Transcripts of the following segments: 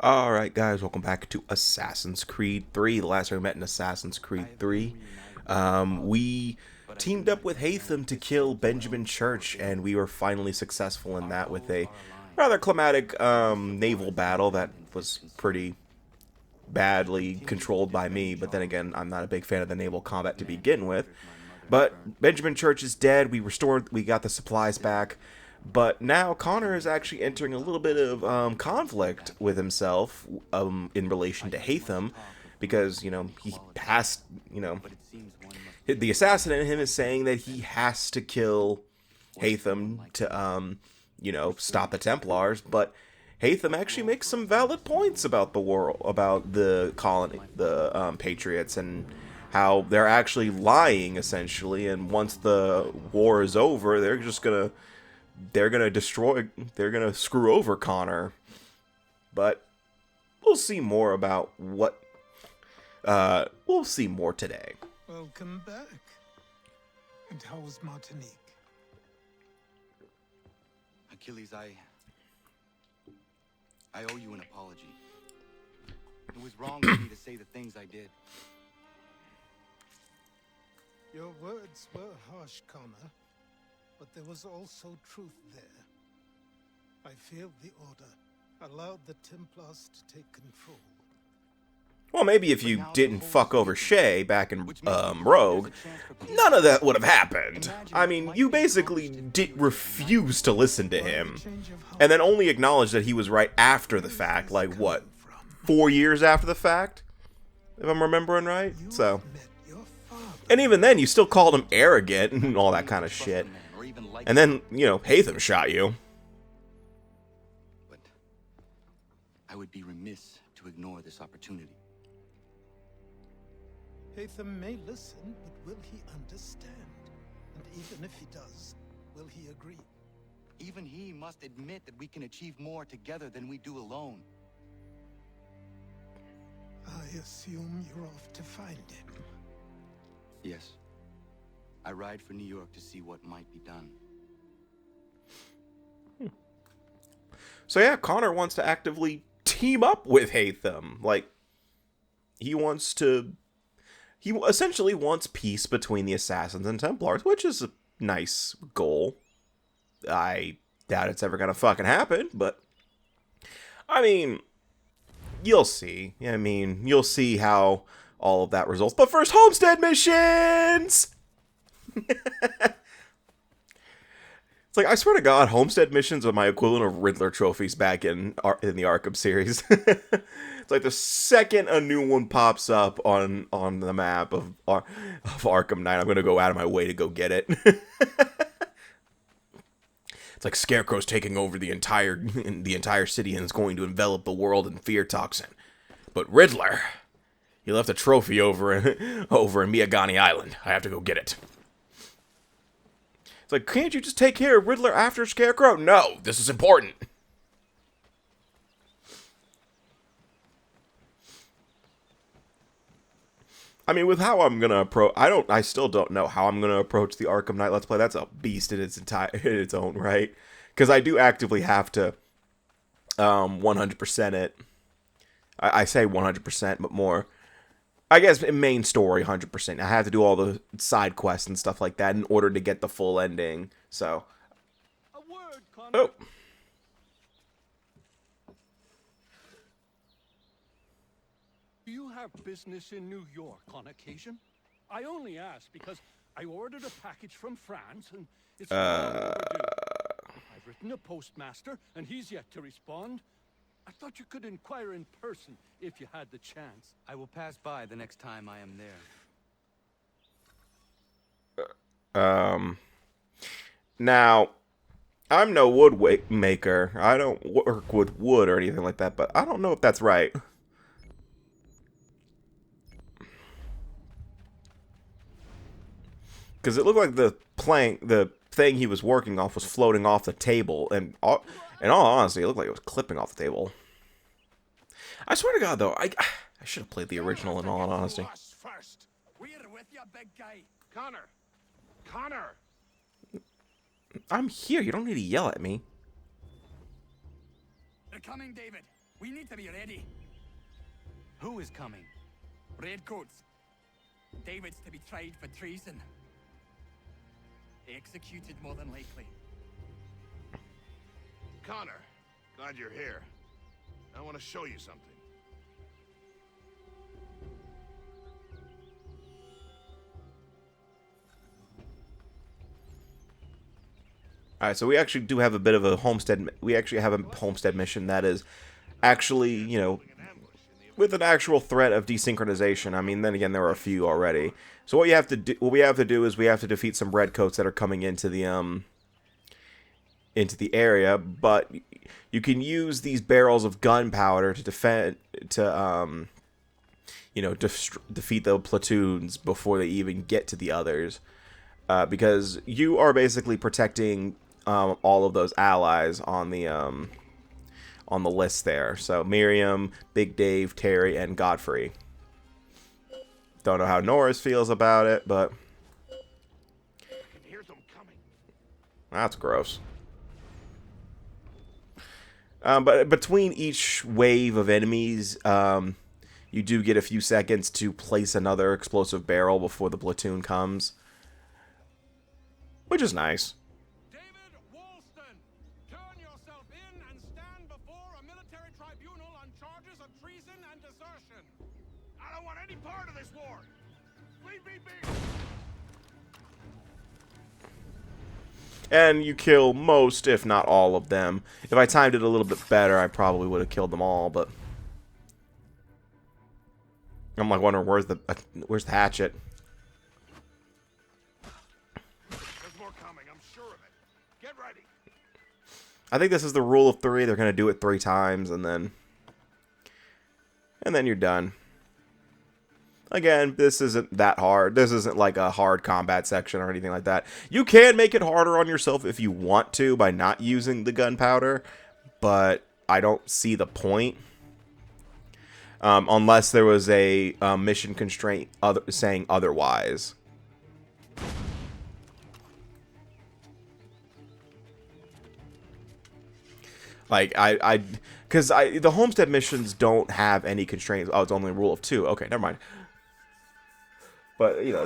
Alright guys, welcome back to Assassin's Creed 3. The last time we met in Assassin's Creed 3, we teamed up with Haytham to kill Benjamin Church, and we were finally successful in that with a rather climatic naval battle that was pretty badly controlled by me, but then again, I'm not a big fan of the naval combat to begin with. But Benjamin Church is dead, we got the supplies back. But now Connor is actually entering a little bit of conflict with himself in relation to Haytham, because he has the assassin in him is saying that he has to kill Haytham to stop the Templars, but Haytham actually makes some valid points about the world, about the colony, the Patriots, and how they're actually lying essentially, and once the war is over, they're gonna screw over Connor. But we'll see more about we'll see more today. Welcome back. And how was Martinique? Achilles, I owe you an apology. It was wrong of me to say the things I did. Your words were harsh, Connor, but there was also truth there. I failed the order, allowed the Templars to take control. Well, maybe if you didn't fuck over Shay back in Rogue, none of that would have happened. I mean, you basically did refuse to listen to him, and then only acknowledge that he was right after the fact, like, what, 4 years after the fact? If I'm remembering right? So, and even then, you still called him arrogant and all that kind of shit. And then, Haytham shot you. But I would be remiss to ignore this opportunity. Haytham may listen, but will he understand? And even if he does, will he agree? Even he must admit that we can achieve more together than we do alone. I assume you're off to find him. Yes. I ride for New York to see what might be done. So yeah, Connor wants to actively team up with Haytham. Like, he essentially wants peace between the Assassins and Templars, which is a nice goal. I doubt it's ever gonna fucking happen, but I mean, you'll see. I mean, you'll see how all of that results. But first, Homestead missions! It's like, I swear to God, Homestead missions are my equivalent of Riddler trophies back in the Arkham series. It's like the second a new one pops up on the map of Arkham Knight, I'm going to go out of my way to go get it. It's like Scarecrow's taking over the entire city and is going to envelop the world in fear toxin. But Riddler, he left a trophy over in Miyagani Island. I have to go get it. It's like, can't you just take care of Riddler after Scarecrow? No, this is important. I mean, with how I'm gonna approach, I still don't know how I'm gonna approach the Arkham Knight Let's Play. That's a beast in its own right, because I do actively have to 100% it. I say 100%, but more. I guess in main story, 100%. I have to do all the side quests and stuff like that in order to get the full ending. So, A word, Connor. oh, Do you have business in New York on occasion? I only ask because I ordered a package from France and it's long overdue. I've written a postmaster and he's yet to respond. I thought you could inquire in person if you had the chance. I will pass by the next time I am there. now, I'm no wood maker. I don't work with wood or anything like that, but I don't know if that's right. Because it looked like the thing he was working off was floating off the table, and in all honesty, it looked like it was clipping off the table. I swear to God, though, I should have played the original in all honesty. First. We're with you, big guy. Connor! I'm here. You don't need to yell at me. They're coming, David. We need to be ready. Who is coming? Redcoats. David's to be tried for treason. Executed, more than likely. Connor, glad you're here. I want to show you something. Alright, so we actually do have a bit of a homestead. We actually have a homestead mission that is actually, you know, with an actual threat of desynchronization. I mean, then again, there are a few already. So what we have to do is we have to defeat some redcoats that are coming into the area, but you can use these barrels of gunpowder to you know, defeat the platoons before they even get to the others, because you are basically protecting all of those allies on the list there. So Miriam, Big Dave, Terry, and Godfrey. Don't know how Norris feels about it, but that's gross. But between each wave of enemies, you do get a few seconds to place another explosive barrel before the platoon comes, which is nice. David Woolston, turn yourself in and stand before a military tribunal on charges of treason and desertion. I don't want any part of this war. Leave me be. And you kill most, if not all of them. If I timed it a little bit better, I probably would have killed them all, but I'm like wondering where's the hatchet. There's more coming, I'm sure of it. Get ready. I think this is the rule of 3. They're going to do it 3 times, and then you're done. Again, this isn't that hard. This isn't like a hard combat section or anything like that. You can make it harder on yourself if you want to by not using the gunpowder, but I don't see the point. Unless there was a mission constraint saying otherwise. Like, because the Homestead missions don't have any constraints. Oh, it's only a rule of 2. Okay, never mind. But, you know,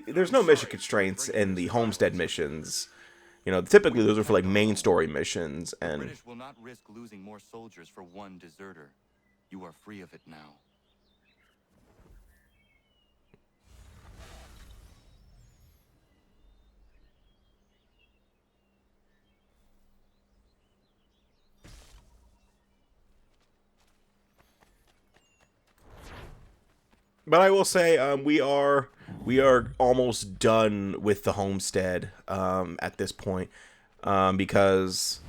there's no mission constraints in the Homestead missions. You know, typically those are for, like, main story missions. The And British will not risk losing more soldiers for one deserter. You are free of it now. But I will say, we are almost done with the Homestead at this point, because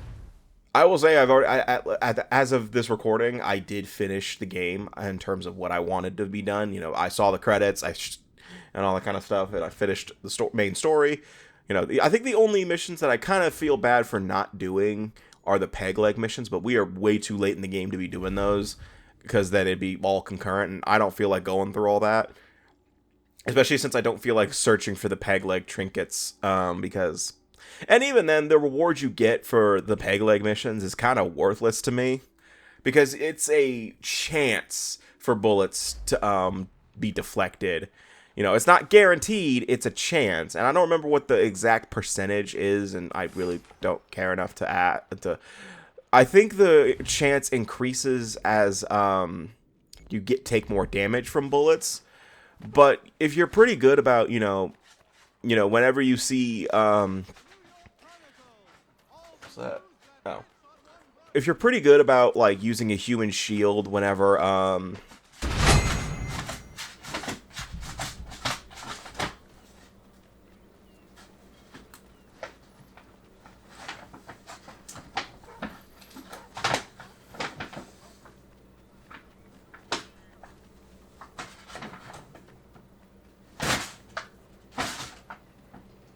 I will say I've already, as of this recording, I did finish the game in terms of what I wanted to be done. You know, I saw the credits, and all that kind of stuff, and I finished the main story. You know, I think the only missions that I kind of feel bad for not doing are the peg leg missions, but we are way too late in the game to be doing those, because then it'd be all concurrent, and I don't feel like going through all that. Especially since I don't feel like searching for the peg leg trinkets, because... And even then, the reward you get for the peg leg missions is kind of worthless to me, because it's a chance for bullets to be deflected. You know, it's not guaranteed, it's a chance. And I don't remember what the exact percentage is, and I really don't care enough to add to... I think the chance increases as you take more damage from bullets. But if you're pretty good about, you know, whenever you see what's that? Oh. If you're pretty good about like using a human shield whenever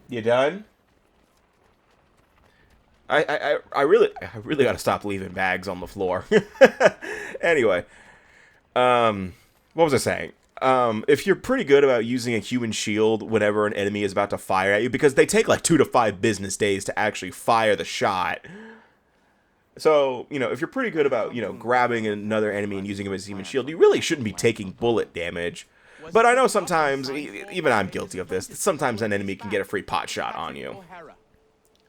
You done? I really gotta stop leaving bags on the floor. Anyway, what was I saying? If you're pretty good about using a human shield whenever an enemy is about to fire at you, because they take like 2 to 5 business days to actually fire the shot. So, you know, if you're pretty good about, you know, grabbing another enemy and using him as human shield, you really shouldn't be taking bullet damage. But I know sometimes, even I'm guilty of this, sometimes an enemy can get a free pot shot on you.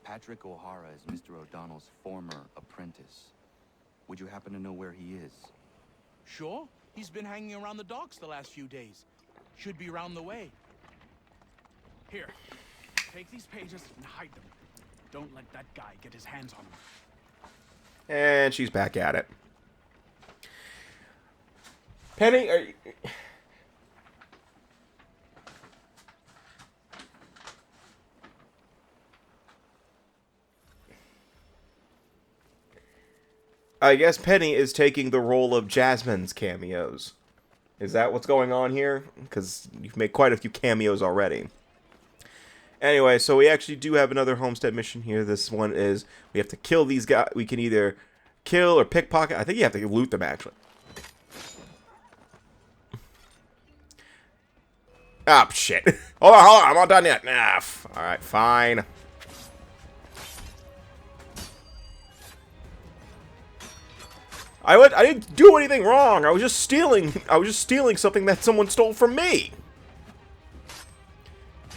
Patrick O'Hara is Mr. O'Donnell's former apprentice. Would you happen to know where he is? Sure, he's been hanging around the docks the last few days. Should be round the way. Here, take these pages and hide them. Don't let that guy get his hands on them. And she's back at it. Penny, are you... I guess Penny is taking the role of Jasmine's cameos. Is that what's going on here? Because you've made quite a few cameos already. Anyway, so we actually do have another Homestead mission here. This one is we have to kill these guys. We can either kill or pickpocket. I think you have to loot them, actually. Ah, shit. Hold on, I'm not done yet. Nah, alright, fine. I didn't do anything wrong. I was just stealing something that someone stole from me.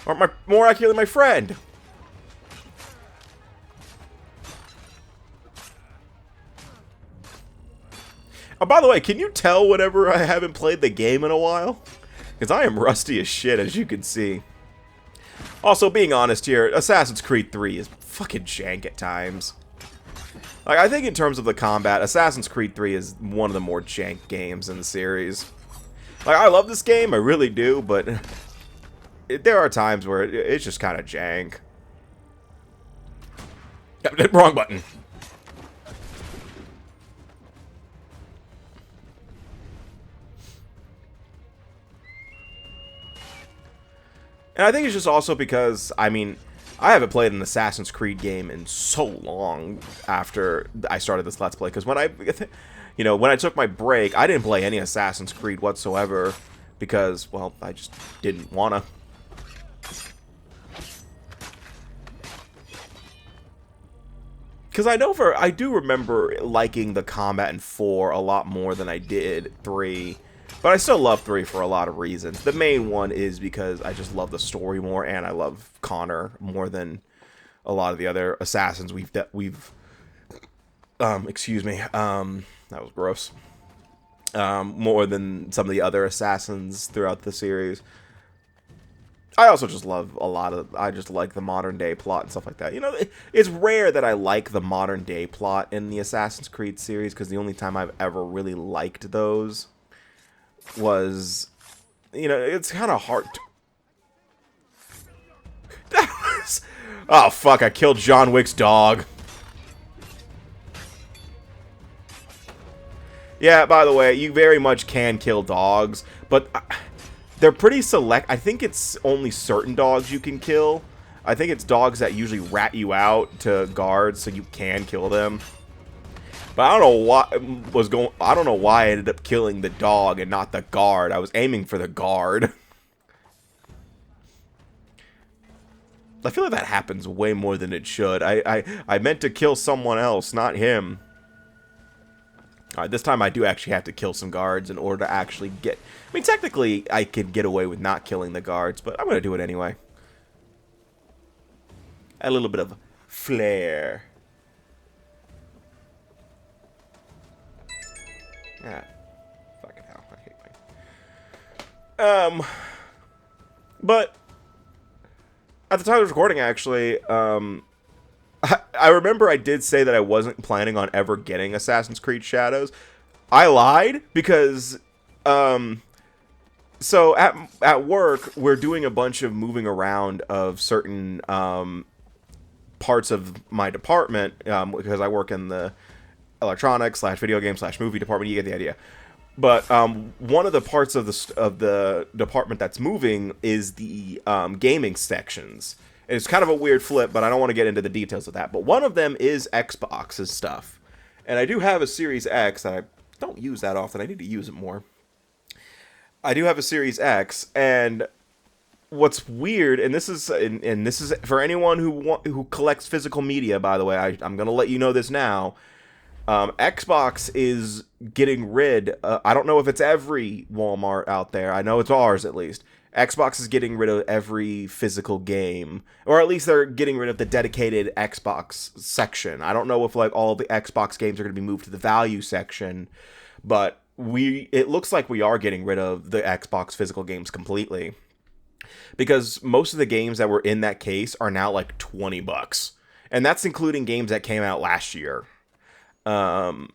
Or more accurately, my friend. Oh, by the way, can you tell whenever I haven't played the game in a while? Because I am rusty as shit, as you can see. Also, being honest here, Assassin's Creed 3 is fucking jank at times. Like, I think in terms of the combat, Assassin's Creed 3 is one of the more jank games in the series. Like, I love this game, I really do, but there are times where it's just kind of jank. Wrong button. And I think it's just also because, I mean, I haven't played an Assassin's Creed game in so long after I started this Let's Play. Because when when I took my break, I didn't play any Assassin's Creed whatsoever. Because, well, I just didn't want to. Because I do remember liking the combat in 4 a lot more than I did 3. But I still love 3 for a lot of reasons. The main one is because I just love the story more, and I love Connor more than a lot of the other assassins excuse me, that was gross. More than some of the other assassins throughout the series. I also just love I just like the modern day plot and stuff like that. You know, it's rare that I like the modern day plot in the Assassin's Creed series, because the only time I've ever really liked those was, you know, it's kind of hard to... Oh, fuck, I killed John Wick's dog. Yeah, by the way, you very much can kill dogs, but they're pretty select. I think it's only certain dogs you can kill. I think it's dogs that usually rat you out to guards, so you can kill them. But I don't know why I ended up killing the dog and not the guard. I was aiming for the guard. I feel like that happens way more than it should. I meant to kill someone else, not him. Alright, this time I do actually have to kill some guards in order to actually get... I mean, technically, I could get away with not killing the guards, but I'm going to do it anyway. A little bit of flair. Yeah. Fucking hell. I hate my... But... At the time of recording, actually, I remember I did say that I wasn't planning on ever getting Assassin's Creed Shadows. I lied, because, so at work, we're doing a bunch of moving around of certain, parts of my department, because I work in the electronics / video game / movie department. You get the idea. But one of the parts of the department that's moving is the gaming sections. It's kind of a weird flip, but I don't want to get into the details of that. But one of them is Xbox's stuff. And I do have a Series X that I don't use that often. I need to use it more. I do have a Series X, and what's weird, and this is for anyone who collects physical media, by the way, I'm going to let you know this now. Xbox is getting rid. I don't know if it's every Walmart out there. I know it's ours at least. Xbox is getting rid of every physical game, or at least they're getting rid of the dedicated Xbox section. I don't know if like all of the Xbox games are going to be moved to the value section, but it looks like we are getting rid of the Xbox physical games completely, because most of the games that were in that case are now like $20, and that's including games that came out last year.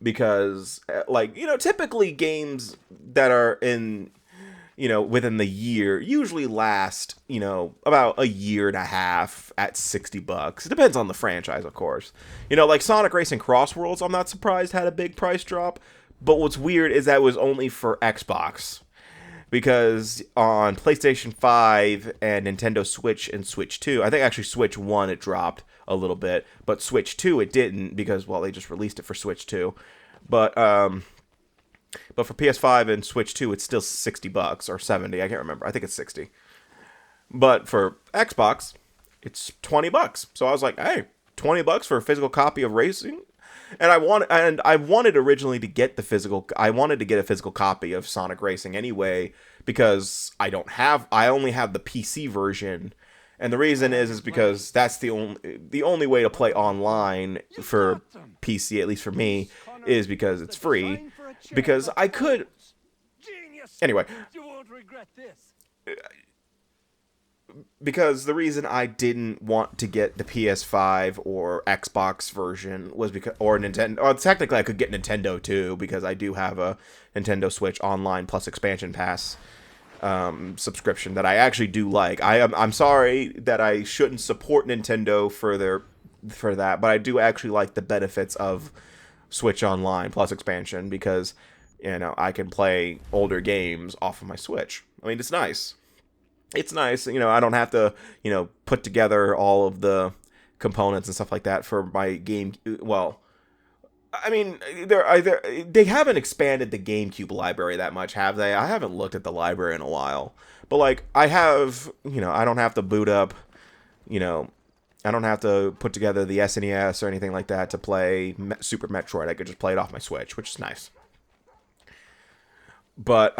Because like, you know, typically games that are in, you know, within the year usually last, you know, about a year and a half at $60. It depends on the franchise, of course. You know, like Sonic Racing Crossworlds, I'm not surprised had a big price drop, but what's weird is that it was only for Xbox. Because on PlayStation 5 and Nintendo Switch and Switch 2, I think actually Switch 1 it dropped a little bit, but Switch 2 it didn't, because, well, they just released it for Switch 2. But for PS5 and Switch 2 it's still $60 or 70, I can't remember. I think it's 60. But for Xbox, it's $20. So I was like, hey, $20 for a physical copy of Racing? And I wanted originally to get a physical copy of Sonic Racing anyway, because I only have the PC version, and the reason is because that's the only way to play online for PC, at least for me, is because it's free. Because I could anyway. You won't regret this. Because the reason I didn't want to get the PS5 or Xbox version was because, or Nintendo, or technically I could get Nintendo too, because I do have a Nintendo Switch Online Plus Expansion Pass subscription that I actually do like. I'm sorry that I shouldn't support Nintendo for that, but I do actually like the benefits of Switch Online Plus Expansion, because, you know, I can play older games off of my Switch. I mean, it's nice. It's nice, you know, I don't have to, you know, put together all of the components and stuff like that for my game. Well, I mean, they haven't expanded the GameCube library that much, have they? I haven't looked at the library in a while. But, like, I have, you know, I don't have to boot up, you know, I don't have to put together the SNES or anything like that to play Super Metroid. I could just play it off my Switch, which is nice. But,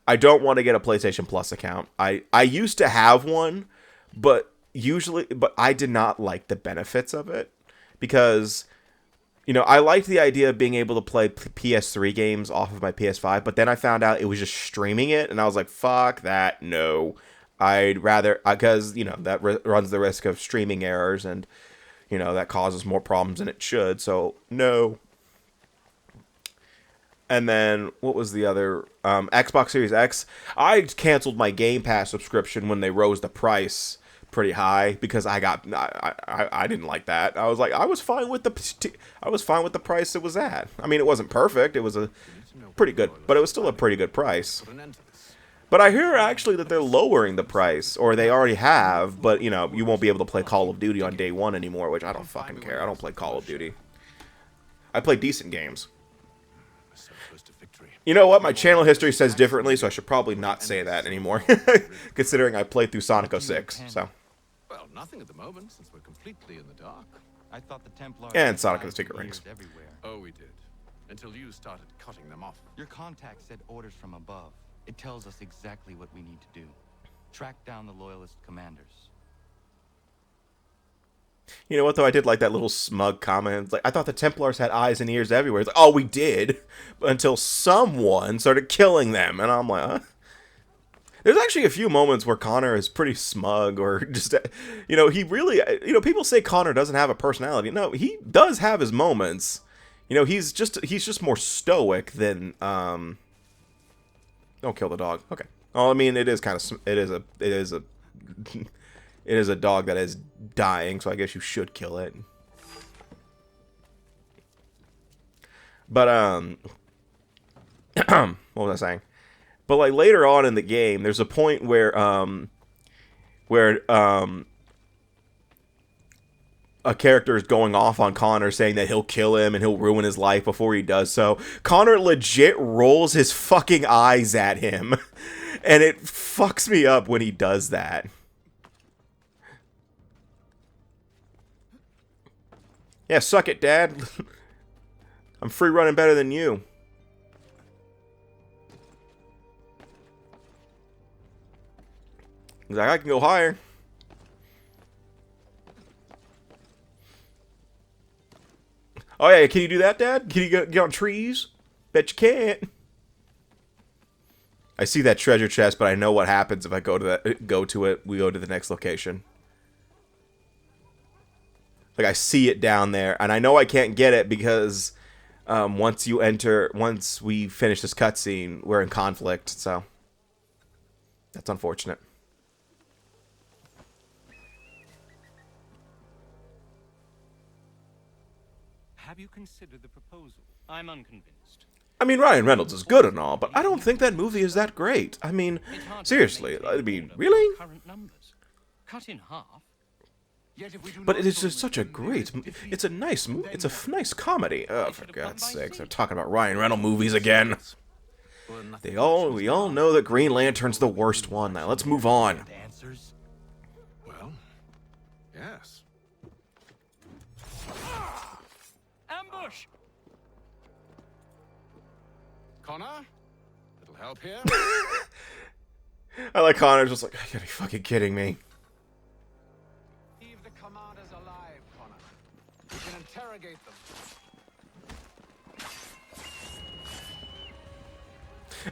I don't want to get a PlayStation Plus account. I used to have one, but I did not like the benefits of it, because, you know, I liked the idea of being able to play PS3 games off of my PS5, but then I found out it was just streaming it, and I was like, fuck that, no. I'd rather, because, you know, that runs the risk of streaming errors, and, you know, that causes more problems than it should, so no. And then, what was the other? Xbox Series X. I canceled my Game Pass subscription when they rose the price pretty high, because I didn't like that. I was like, I was fine with the price it was at. I mean, it wasn't perfect. It was a pretty good, but it was still a pretty good price. But I hear actually that they're lowering the price, or they already have. But, you know, you won't be able to play Call of Duty on day one anymore, which I don't fucking care. I don't play Call of Duty. I play decent games. You know what? My channel history says differently, so I should probably not say that anymore, considering I played through Sonic 06. So. Well, nothing at the moment, since we're completely in the dark. I thought the Templars And Sonic and the Secret Rings. everywhere. Oh, we did. Until you started cutting them off. Your contact said orders from above. It tells us exactly what we need to do. Track down the Loyalist commanders. You know what, though? I did like that little smug comment. Like, I thought the Templars had eyes and ears everywhere. It's like, oh, we did. Until someone started killing them. And I'm like, huh? There's actually a few moments where Connor is pretty smug, or just, you know, he really, you know, people say Connor doesn't have a personality. No, he does have his moments. You know, he's just more stoic than, don't kill the dog. Okay. Well, I mean, it is a dog that is dying, so I guess you should kill it. But, what was I saying? But, like, later on in the game, there's a point where a character is going off on Connor, saying that he'll kill him and he'll ruin his life before he does so. Connor legit rolls his fucking eyes at him, and it fucks me up when he does that. Yeah, suck it, Dad. I'm free running better than you. He's like, I can go higher. Oh yeah, can you do that, Dad? Can you get on trees? Bet you can't. I see that treasure chest, but I know what happens if I go to it. We go to the next location. Like, I see it down there, and I know I can't get it because once we finish this cutscene, we're in conflict. So that's unfortunate. Have you considered the proposal? I'm unconvinced. I mean, Ryan Reynolds is good and all, but I don't think that movie is that great. I mean, seriously, I mean, really? Current numbers. Cut in half. But it is just such a great... It's a nice movie. It's a nice comedy. Oh, for God's sakes. They're talking about Ryan Reynolds movies again. We all know that Green Lantern's the worst one. Now, let's move on. Well, yes. Ambush! Connor? Little help here? I like Connor's just like, you gotta be fucking kidding me. Leave the commanders alive, Connor. We can interrogate them.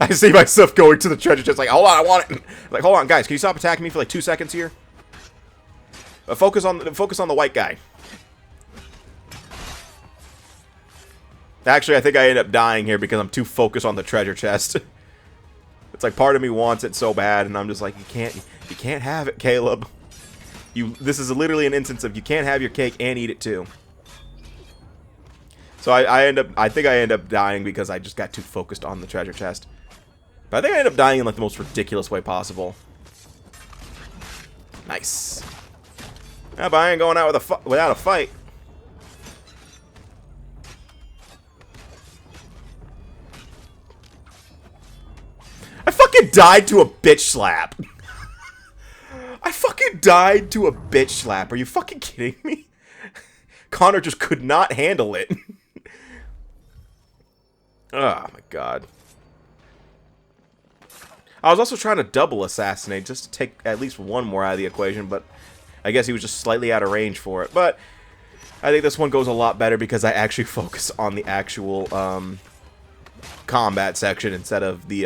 I see myself going to the treasure chest like, hold on, I want it. Like, hold on, guys, can you stop attacking me for like 2 seconds here? Focus on the white guy. Actually, I think I end up dying here because I'm too focused on the treasure chest. It's like part of me wants it so bad, and I'm just like, you can't have it, Caleb. This is literally an instance of you can't have your cake and eat it too. So I think I end up dying because I just got too focused on the treasure chest. But I think I end up dying in like the most ridiculous way possible. Nice. Yeah, but I ain't going out without a fight. I fucking died to a bitch slap. I fucking died to a bitch slap. Are you fucking kidding me? Connor just could not handle it. Oh my god. I was also trying to double assassinate just to take at least one more out of the equation, but I guess he was just slightly out of range for it. But I think this one goes a lot better because I actually focus on the actual combat section instead of the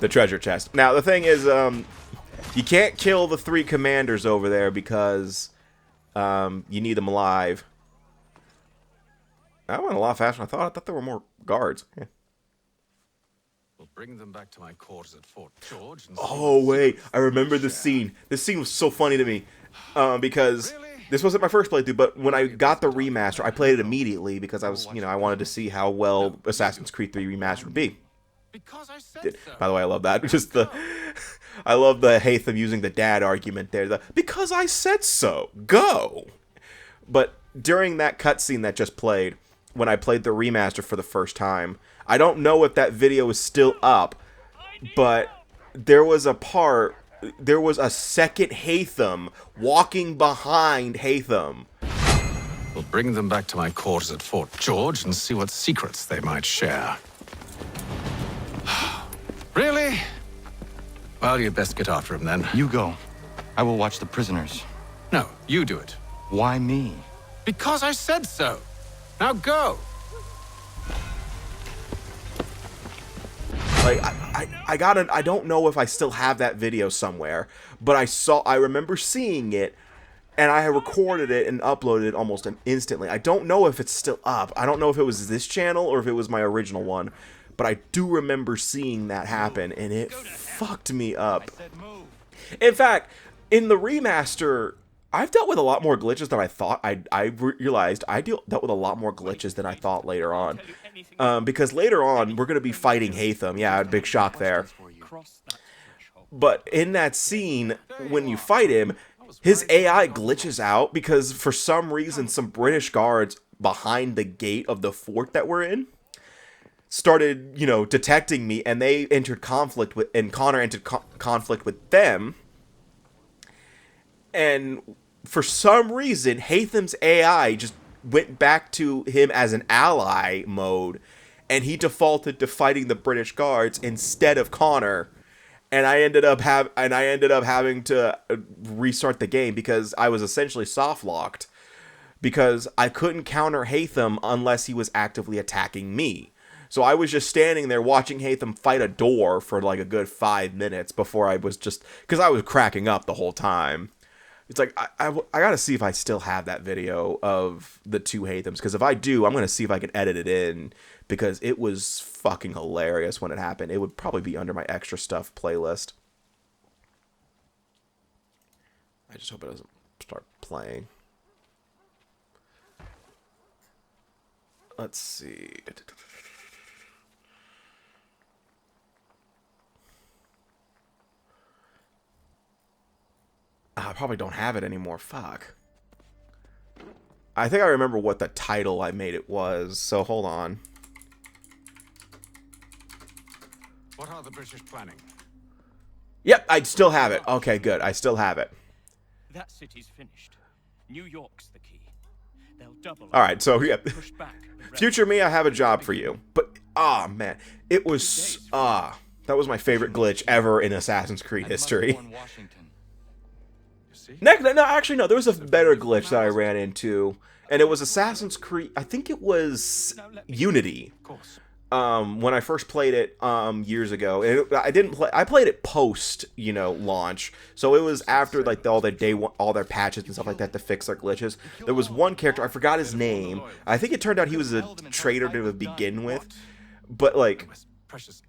treasure chest. Now the thing is, you can't kill the 3 commanders over there because you need them alive. That went a lot faster than I thought. I thought there were more guards. Yeah. We'll bring them back to my quarters at Fort George. And Oh wait, I remember this scene. This scene was so funny to me because this wasn't my first playthrough, but when I got the remaster, I played it immediately because I was, I wanted to see how well Assassin's Creed 3 Remastered would be. Because I said so. By the way, I love that. I love the Haytham using the dad argument there. Because I said so. Go. But during that cutscene that just played, when I played the remaster for the first time, I don't know if that video is still up, but there was a second Haytham walking behind Haytham. We'll bring them back to my quarters at Fort George and see what secrets they might share. Really? Well, you'd best get after him then. You go. I will watch the prisoners. No, you do it. Why me? Because I said so. Now go. Like, I don't know if I still have that video somewhere, but I remember seeing it, and I recorded it and uploaded it almost instantly. I don't know if it's still up. I don't know if it was this channel or if it was my original one, but I do remember seeing that happen, and it fucked me up. In fact, in the remaster, I've dealt with a lot more glitches than I thought. I realized I dealt with a lot more glitches than I thought later on. Because later on, we're going to be fighting Haytham. Yeah, big shock there. But in that scene, when you fight him, his AI glitches out because for some reason, some British guards behind the gate of the fort that we're in started, detecting me, and they entered conflict with, and Connor entered conflict with them. And for some reason, Haytham's AI just went back to him as an ally mode, and he defaulted to fighting the British guards instead of Connor. And I ended up having to restart the game because I was essentially soft locked because I couldn't counter Haytham unless he was actively attacking me. So I was just standing there watching Haytham fight a door for like a good 5 minutes before I was just, because I was cracking up the whole time. It's like, I gotta see if I still have that video of the two Haythams, because if I do, I'm gonna see if I can edit it in, because it was fucking hilarious when it happened. It would probably be under my extra stuff playlist. I just hope it doesn't start playing. Let's see. I probably don't have it anymore. Fuck. I think I remember what the title I made it was, so hold on. What are the British planning? Yep, I still have it. Okay, good. I still have it. That city's finished. New York's the key. They'll double. Alright, so yeah. Push back the rest. Future me, I have a job for you. But, man. It was, that was my favorite glitch ever in Assassin's Creed history. No, actually, no. There was a better glitch that I ran into, and it was Assassin's Creed. I think it was Unity. When I first played it years ago, and I played it post, launch. So it was after like all their patches and stuff like that to fix their glitches. There was one character, I forgot his name. I think it turned out he was a traitor to begin with, but like,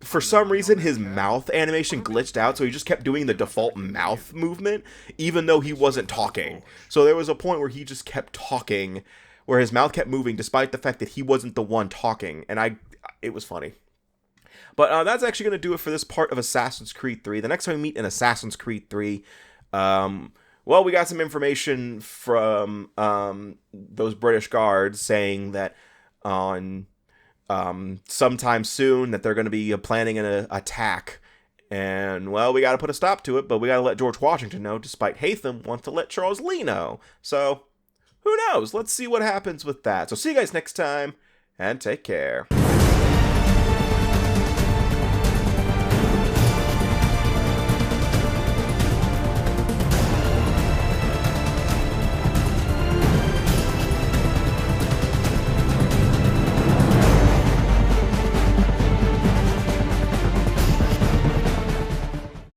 for some reason, his mouth animation glitched out, so he just kept doing the default mouth movement, even though he wasn't talking. So there was a point where he just kept talking, where his mouth kept moving, despite the fact that he wasn't the one talking, and it was funny. But that's actually going to do it for this part of Assassin's Creed 3. The next time we meet in Assassin's Creed 3, well, we got some information from those British guards saying that on... sometime soon that they're going to be planning an attack, and well, we got to put a stop to it, but we got to let George Washington know, despite Haytham wants to let Charles Lee know. So who knows? Let's see what happens with that. So see you guys next time, and take care.